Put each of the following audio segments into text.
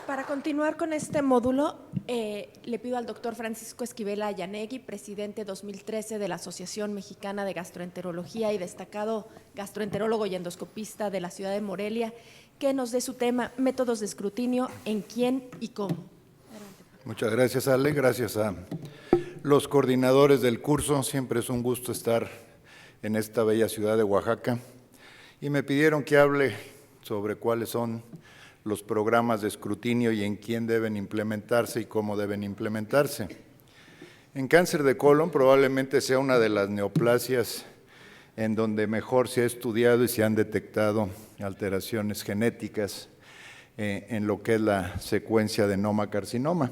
Para continuar con este módulo, le pido al doctor Francisco Esquivel Ayanegui, presidente 2013 de la Asociación Mexicana de Gastroenterología y destacado gastroenterólogo y endoscopista de la ciudad de Morelia, que nos dé su tema, métodos de escrutinio, en quién y cómo. Muchas gracias, Ale. Gracias a los coordinadores del curso. Siempre es un gusto estar en esta bella ciudad de Oaxaca. Y me pidieron que hable sobre cuáles son los programas de escrutinio y en quién deben implementarse y cómo deben implementarse. En cáncer de colon probablemente sea una de las neoplasias en donde mejor se ha estudiado y se han detectado alteraciones genéticas en lo que es la secuencia de adenoma-carcinoma.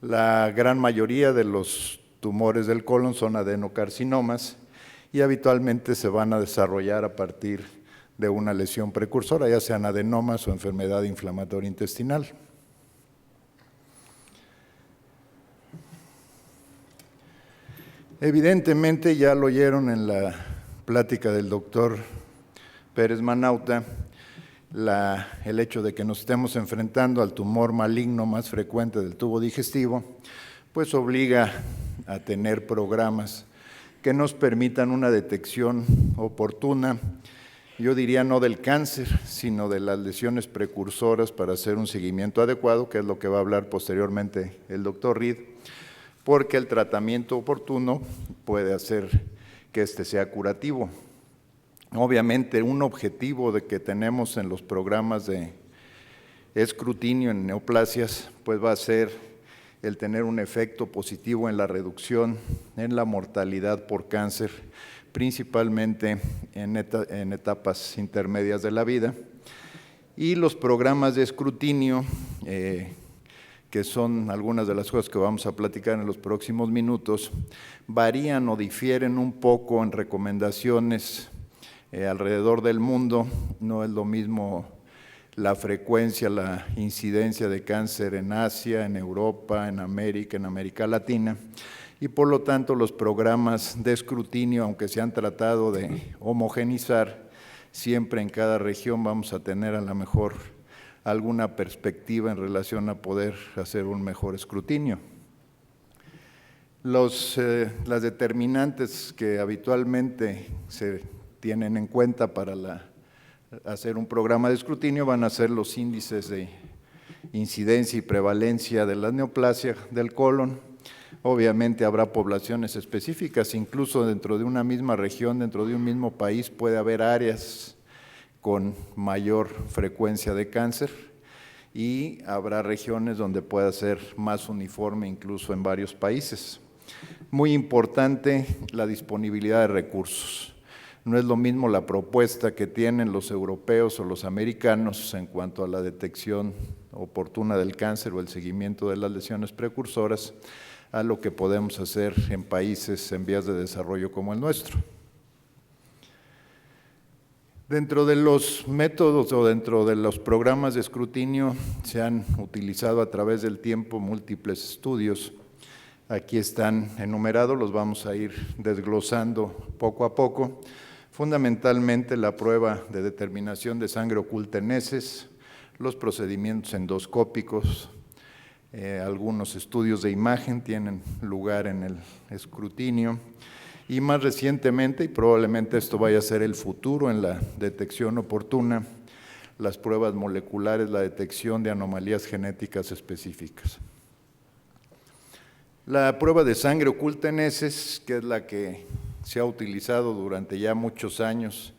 La gran mayoría de los tumores del colon son adenocarcinomas y habitualmente se van a desarrollar a partir de una lesión precursora, ya sean adenomas o enfermedad inflamatoria intestinal. Evidentemente, ya lo oyeron en la plática del doctor Pérez Manauta, el hecho de que nos estemos enfrentando al tumor maligno más frecuente del tubo digestivo, pues obliga a tener programas que nos permitan una detección oportuna, yo diría no del cáncer, sino de las lesiones precursoras para hacer un seguimiento adecuado, que es lo que va a hablar posteriormente el doctor Reed, porque el tratamiento oportuno puede hacer que este sea curativo. Obviamente, un objetivo de que tenemos en los programas de escrutinio en neoplasias, pues va a ser el tener un efecto positivo en la reducción en la mortalidad por cáncer, principalmente en etapas intermedias de la vida. Y los programas de escrutinio, que son algunas de las cosas que vamos a platicar en los próximos minutos, varían o difieren un poco en recomendaciones alrededor del mundo. No es lo mismo la frecuencia, la incidencia de cáncer en Asia, en Europa, en América Latina, y por lo tanto los programas de escrutinio, aunque se han tratado de homogenizar, siempre en cada región vamos a tener a lo mejor alguna perspectiva en relación a poder hacer un mejor escrutinio. Las determinantes que habitualmente se tienen en cuenta para hacer un programa de escrutinio van a ser los índices de incidencia y prevalencia de la neoplasia del colon. Obviamente habrá poblaciones específicas, incluso dentro de una misma región, dentro de un mismo país, puede haber áreas con mayor frecuencia de cáncer y habrá regiones donde pueda ser más uniforme, incluso en varios países. Muy importante la disponibilidad de recursos. No es lo mismo la propuesta que tienen los europeos o los americanos en cuanto a la detección oportuna del cáncer o el seguimiento de las lesiones precursoras a lo que podemos hacer en países en vías de desarrollo como el nuestro. Dentro de los métodos o dentro de los programas de escrutinio se han utilizado a través del tiempo múltiples estudios. Aquí están enumerados, los vamos a ir desglosando poco a poco. Fundamentalmente la prueba de determinación de sangre oculta en heces, los procedimientos endoscópicos, algunos estudios de imagen tienen lugar en el escrutinio y más recientemente, y probablemente esto vaya a ser el futuro en la detección oportuna, las pruebas moleculares, la detección de anomalías genéticas específicas. La prueba de sangre oculta en heces, que es la que se ha utilizado durante ya muchos años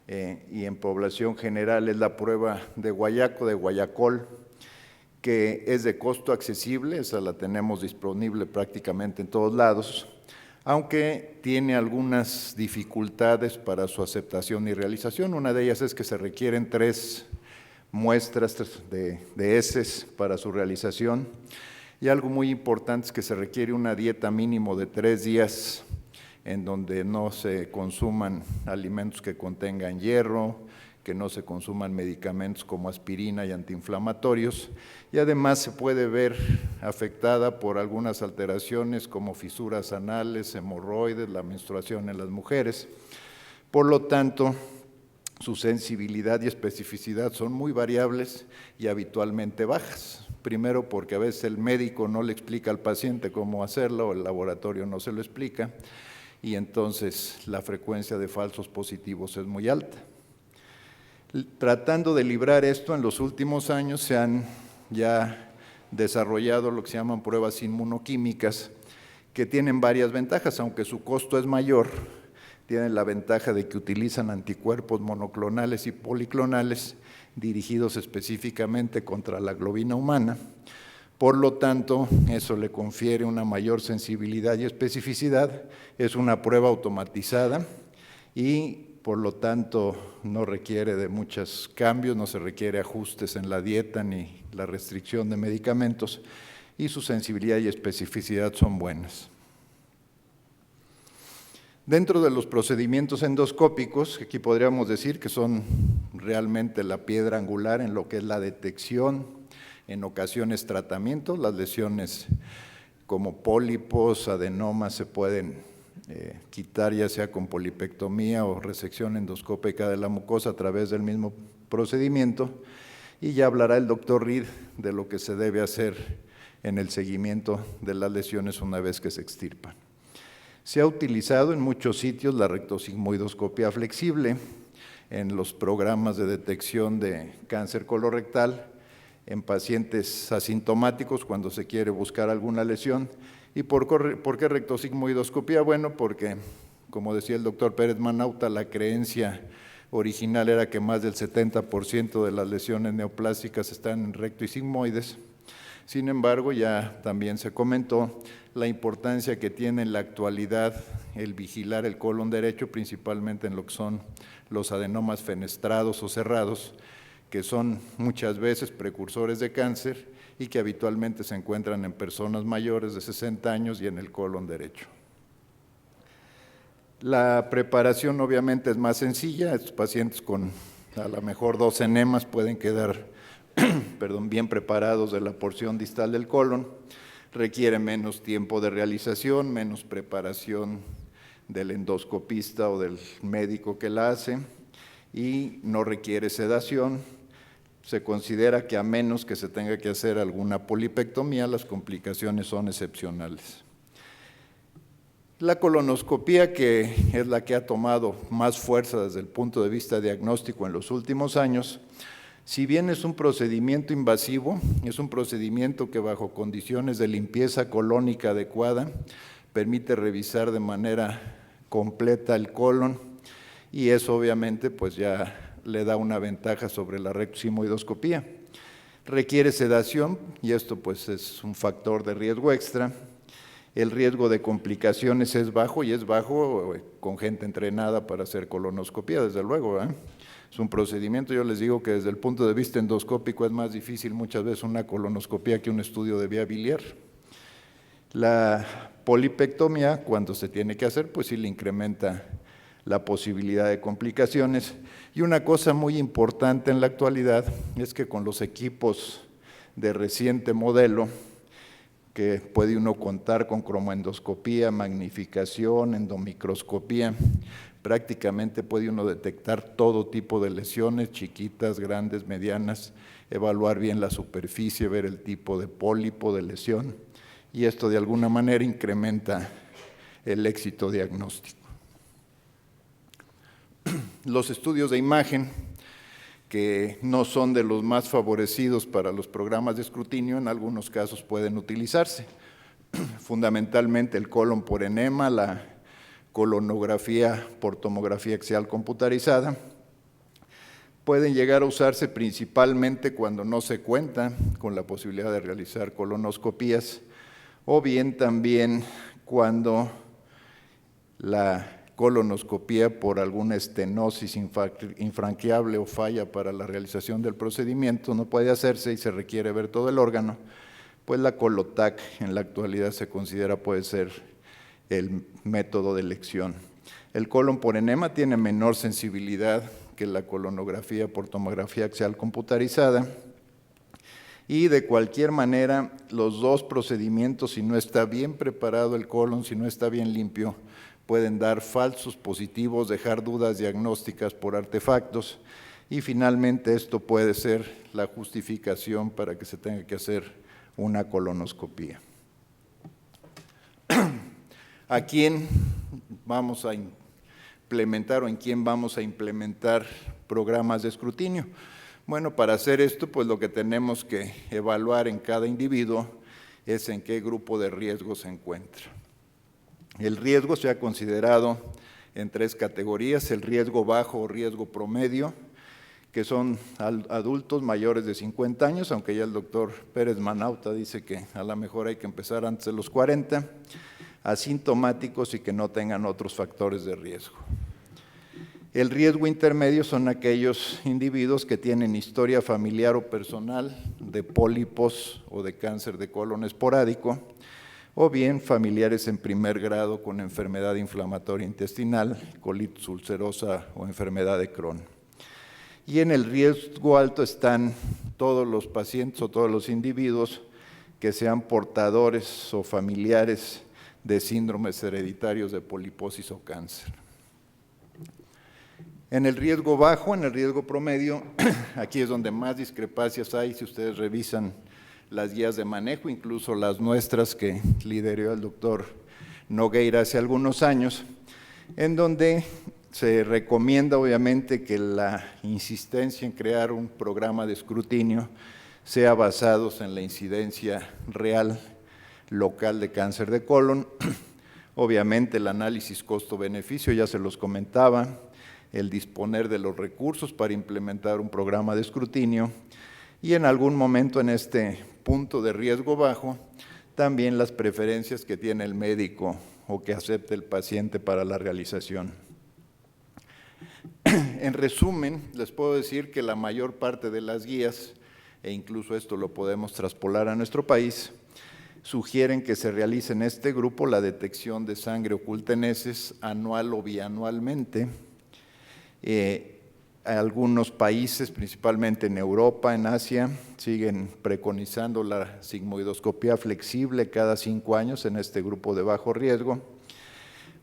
y en población general, es la prueba de guayaco, de guayacol, que es de costo accesible, esa la tenemos disponible prácticamente en todos lados, aunque tiene algunas dificultades para su aceptación y realización. Una de ellas es que se requieren 3 muestras de heces para su realización, y algo muy importante es que se requiere una dieta mínimo de 3 días en donde no se consuman alimentos que contengan hierro, que no se consuman medicamentos como aspirina y antiinflamatorios, y además se puede ver afectada por algunas alteraciones como fisuras anales, hemorroides, la menstruación en las mujeres. Por lo tanto, Su sensibilidad y especificidad son muy variables y habitualmente bajas. Primero, porque a veces el médico no le explica al paciente cómo hacerlo, o el laboratorio no se lo explica, y entonces la frecuencia de falsos positivos es muy alta. Tratando de librar esto, en los últimos años se han ya desarrollado lo que se llaman pruebas inmunoquímicas, que tienen varias ventajas, aunque su costo es mayor. Tienen la ventaja de que utilizan anticuerpos monoclonales y policlonales dirigidos específicamente contra la globina humana. Por lo tanto, eso le confiere una mayor sensibilidad y especificidad. Es una prueba automatizada y, por lo tanto, no requiere de muchos cambios, no se requiere ajustes en la dieta ni la restricción de medicamentos, y su sensibilidad y especificidad son buenas. Dentro de los procedimientos endoscópicos, aquí podríamos decir que son realmente la piedra angular en lo que es la detección, en ocasiones tratamiento. Las lesiones como pólipos, adenomas se pueden quitar ya sea con polipectomía o resección endoscópica de la mucosa a través del mismo procedimiento, y ya hablará el doctor Reed de lo que se debe hacer en el seguimiento de las lesiones una vez que se extirpan. Se ha utilizado en muchos sitios la rectosigmoidoscopia flexible en los programas de detección de cáncer colorectal en pacientes asintomáticos cuando se quiere buscar alguna lesión. ¿Y por qué rectosigmoidoscopia? Bueno, porque, como decía el doctor Pérez Manauta, la creencia original era que más del 70% de las lesiones neoplásticas están en recto y sigmoides. Sin embargo, ya también se comentó la importancia que tiene en la actualidad el vigilar el colon derecho, principalmente en lo que son los adenomas fenestrados o cerrados, que son muchas veces precursores de cáncer y que habitualmente se encuentran en personas mayores de 60 años y en el colon derecho. La preparación obviamente es más sencilla. Estos pacientes con a lo mejor 2 enemas pueden quedar bien preparados de la porción distal del colon. Requiere menos tiempo de realización, menos preparación del endoscopista o del médico que la hace, y no requiere sedación. Se considera que a menos que se tenga que hacer alguna polipectomía, las complicaciones son excepcionales. La colonoscopía, que es la que ha tomado más fuerza desde el punto de vista diagnóstico en los últimos años, si bien es un procedimiento invasivo, es un procedimiento que bajo condiciones de limpieza colónica adecuada permite revisar de manera completa el colon, y eso obviamente pues ya le da una ventaja sobre la rectosigmoidoscopía. Requiere sedación y esto pues es un factor de riesgo extra. El riesgo de complicaciones es bajo, y es bajo con gente entrenada para hacer colonoscopía, desde luego, ¿eh? Es un procedimiento, yo les digo que desde el punto de vista endoscópico es más difícil muchas veces una colonoscopía que un estudio de vía biliar. La polipectomía, cuando se tiene que hacer, pues sí le incrementa la posibilidad de complicaciones. Y una cosa muy importante en la actualidad es que con los equipos de reciente modelo, que puede uno contar con cromoendoscopía, magnificación, endomicroscopía, prácticamente puede uno detectar todo tipo de lesiones, chiquitas, grandes, medianas, evaluar bien la superficie, ver el tipo de pólipo, de lesión, y esto de alguna manera incrementa el éxito diagnóstico. Los estudios de imagen, que no son de los más favorecidos para los programas de escrutinio, en algunos casos pueden utilizarse. Fundamentalmente el colon por enema, la colonografía por tomografía axial computarizada. Pueden llegar a usarse principalmente cuando no se cuenta con la posibilidad de realizar colonoscopías, o bien también cuando la colonoscopía por alguna estenosis infranqueable o falla para la realización del procedimiento no puede hacerse y se requiere ver todo el órgano, pues la Colotac en la actualidad se considera puede ser el método de elección. El colon por enema tiene menor sensibilidad que la colonografía por tomografía axial computarizada, y de cualquier manera los dos procedimientos, si no está bien preparado el colon, si no está bien limpio, pueden dar falsos positivos, dejar dudas diagnósticas por artefactos, y finalmente esto puede ser la justificación para que se tenga que hacer una colonoscopía. ¿A quién vamos a implementar o en quién vamos a implementar programas de escrutinio? Bueno, para hacer esto, pues lo que tenemos que evaluar en cada individuo es en qué grupo de riesgo se encuentra. El riesgo se ha considerado en 3 categorías: el riesgo bajo o riesgo promedio, que son adultos mayores de 50 años, aunque ya el doctor Pérez Manauta dice que a lo mejor hay que empezar antes de los 40, asintomáticos y que no tengan otros factores de riesgo. El riesgo intermedio son aquellos individuos que tienen historia familiar o personal de pólipos o de cáncer de colon esporádico, o bien familiares en primer grado con enfermedad inflamatoria intestinal, colitis ulcerosa o enfermedad de Crohn. Y en el riesgo alto están todos los pacientes o todos los individuos que sean portadores o familiares de síndromes hereditarios de poliposis o cáncer. En el riesgo bajo, en el riesgo promedio, aquí es donde más discrepancias hay. Si ustedes revisan las guías de manejo, incluso las nuestras que lideró el doctor Nogueira hace algunos años, en donde se recomienda obviamente que la insistencia en crear un programa de escrutinio sea basado en la incidencia real local de cáncer de colon. Obviamente el análisis costo-beneficio, ya se los comentaba, el disponer de los recursos para implementar un programa de escrutinio, y en algún momento en este punto de riesgo bajo, también las preferencias que tiene el médico o que acepte el paciente para la realización. En resumen, les puedo decir que la mayor parte de las guías, e incluso esto lo podemos traspolar a nuestro país, sugieren que se realice en este grupo la detección de sangre oculta en heces anual o bianualmente. Algunos países, principalmente en Europa, en Asia, siguen preconizando la sigmoidoscopía flexible cada 5 años en este grupo de bajo riesgo.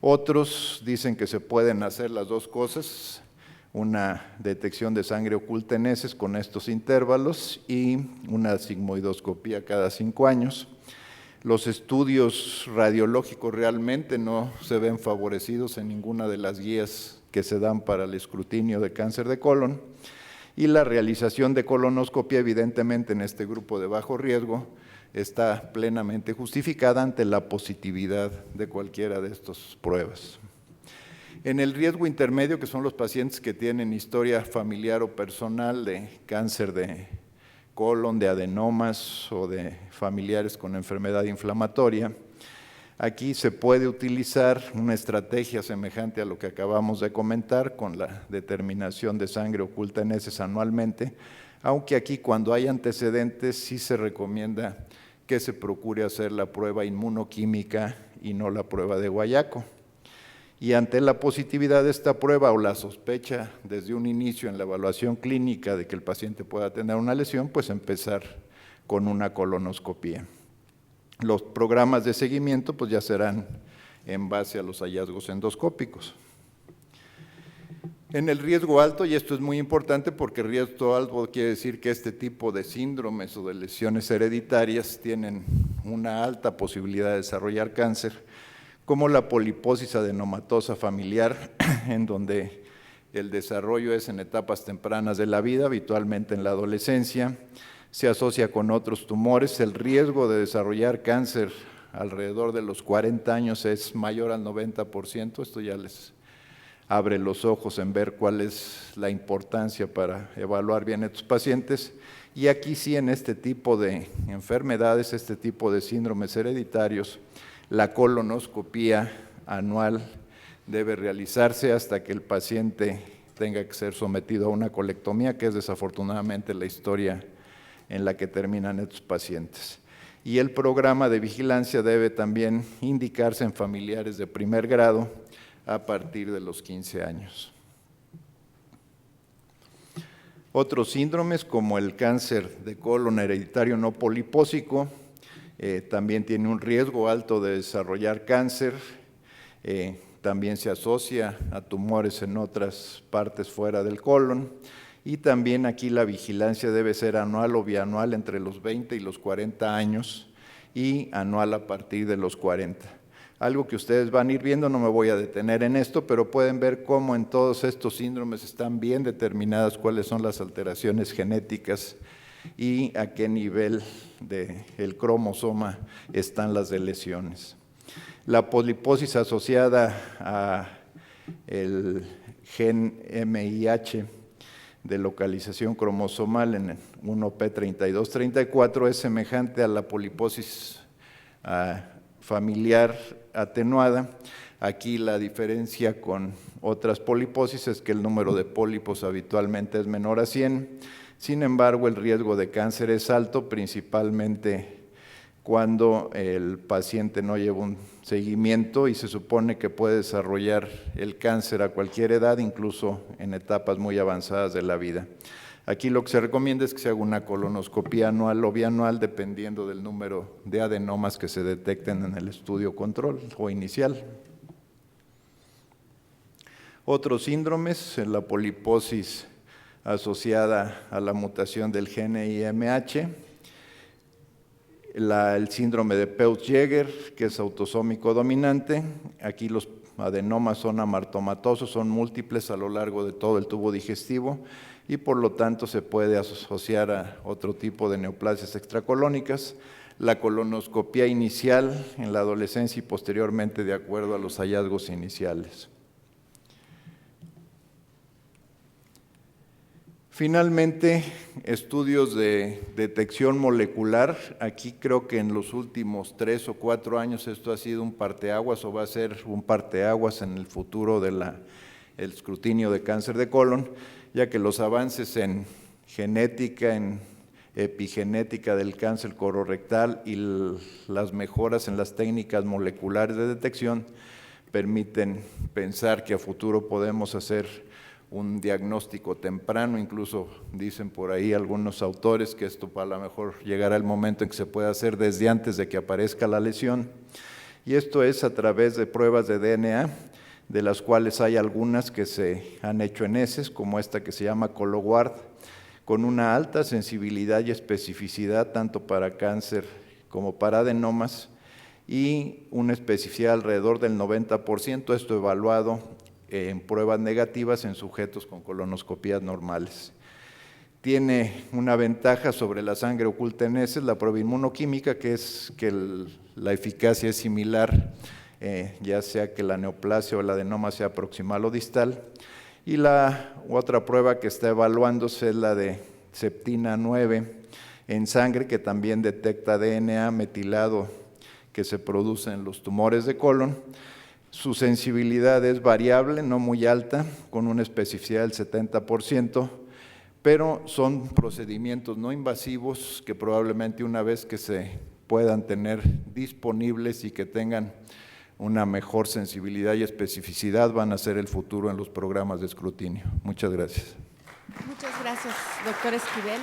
Otros dicen que se pueden hacer las dos cosas, una detección de sangre oculta en heces con estos intervalos y una sigmoidoscopía cada 5 años. Los estudios radiológicos realmente no se ven favorecidos en ninguna de las guías que se dan para el escrutinio de cáncer de colon, y la realización de colonoscopia evidentemente en este grupo de bajo riesgo está plenamente justificada ante la positividad de cualquiera de estas pruebas. En el riesgo intermedio, que son los pacientes que tienen historia familiar o personal de cáncer de colon, de adenomas o de familiares con enfermedad inflamatoria, aquí se puede utilizar una estrategia semejante a lo que acabamos de comentar con la determinación de sangre oculta en heces anualmente, aunque aquí cuando hay antecedentes sí se recomienda que se procure hacer la prueba inmunoquímica y no la prueba de guayaco. Y ante la positividad de esta prueba o la sospecha desde un inicio en la evaluación clínica de que el paciente pueda tener una lesión, pues empezar con una colonoscopía. Los programas de seguimiento pues ya serán en base a los hallazgos endoscópicos. En el riesgo alto, y esto es muy importante porque riesgo alto quiere decir que este tipo de síndromes o de lesiones hereditarias tienen una alta posibilidad de desarrollar cáncer, como la poliposis adenomatosa familiar, en donde el desarrollo es en etapas tempranas de la vida, habitualmente en la adolescencia. Se asocia con otros tumores. El riesgo de desarrollar cáncer alrededor de los 40 años es mayor al 90%. Esto ya les abre los ojos en ver cuál es la importancia para evaluar bien a estos pacientes. Y aquí sí, en este tipo de enfermedades, este tipo de síndromes hereditarios, la colonoscopía anual debe realizarse hasta que el paciente tenga que ser sometido a una colectomía, que es desafortunadamente la historia en la que terminan estos pacientes. Y el programa de vigilancia debe también indicarse en familiares de primer grado a partir de los 15 años. Otros síndromes como el cáncer de colon hereditario no polipósico también tiene un riesgo alto de desarrollar cáncer, también se asocia a tumores en otras partes fuera del colon. Y también aquí la vigilancia debe ser anual o bianual entre los 20 y los 40 años y anual a partir de los 40. Algo que ustedes van a ir viendo, no me voy a detener en esto, pero pueden ver cómo en todos estos síndromes están bien determinadas cuáles son las alteraciones genéticas y a qué nivel del cromosoma están las de lesiones. La poliposis asociada al gen MIH de localización cromosomal en 1p32-34 es semejante a la poliposis familiar atenuada. Aquí la diferencia con otras poliposis es que el número de pólipos habitualmente es menor a 100, sin embargo el riesgo de cáncer es alto, principalmente cuando el paciente no lleva un seguimiento y se supone que puede desarrollar el cáncer a cualquier edad, incluso en etapas muy avanzadas de la vida. Aquí lo que se recomienda es que se haga una colonoscopía anual o bianual dependiendo del número de adenomas que se detecten en el estudio control o inicial. Otros síndromes, en la poliposis asociada a la mutación del gen IMH, el síndrome de Peutz-Jeghers, que es autosómico dominante. Aquí los adenomas son amartomatosos, son múltiples a lo largo de todo el tubo digestivo y por lo tanto se puede asociar a otro tipo de neoplasias extracolónicas. La colonoscopía inicial en la adolescencia y posteriormente de acuerdo a los hallazgos iniciales. Finalmente, estudios de detección molecular. Aquí creo que en los últimos 3 o 4 años esto ha sido un parteaguas o va a ser un parteaguas en el futuro del escrutinio de cáncer de colon, ya que los avances en genética, en epigenética del cáncer colorectal y las mejoras en las técnicas moleculares de detección permiten pensar que a futuro podemos hacer un diagnóstico temprano, incluso dicen por ahí algunos autores que esto a lo mejor llegará el momento en que se pueda hacer desde antes de que aparezca la lesión. Y esto es a través de pruebas de DNA, de las cuales hay algunas que se han hecho en heces, como esta que se llama Cologuard, con una alta sensibilidad y especificidad tanto para cáncer como para adenomas y una especificidad alrededor del 90%, esto evaluado en pruebas negativas en sujetos con colonoscopías normales. Tiene una ventaja sobre la sangre oculta en heces, la prueba inmunoquímica, que es que la eficacia es similar, ya sea que la neoplasia o el adenoma sea proximal o distal. Y la otra prueba que está evaluándose es la de septina 9 en sangre, que también detecta DNA metilado que se produce en los tumores de colon. Su sensibilidad es variable, no muy alta, con una especificidad del 70%, pero son procedimientos no invasivos que probablemente una vez que se puedan tener disponibles y que tengan una mejor sensibilidad y especificidad van a ser el futuro en los programas de escrutinio. Muchas gracias. Muchas gracias, doctor Esquivel.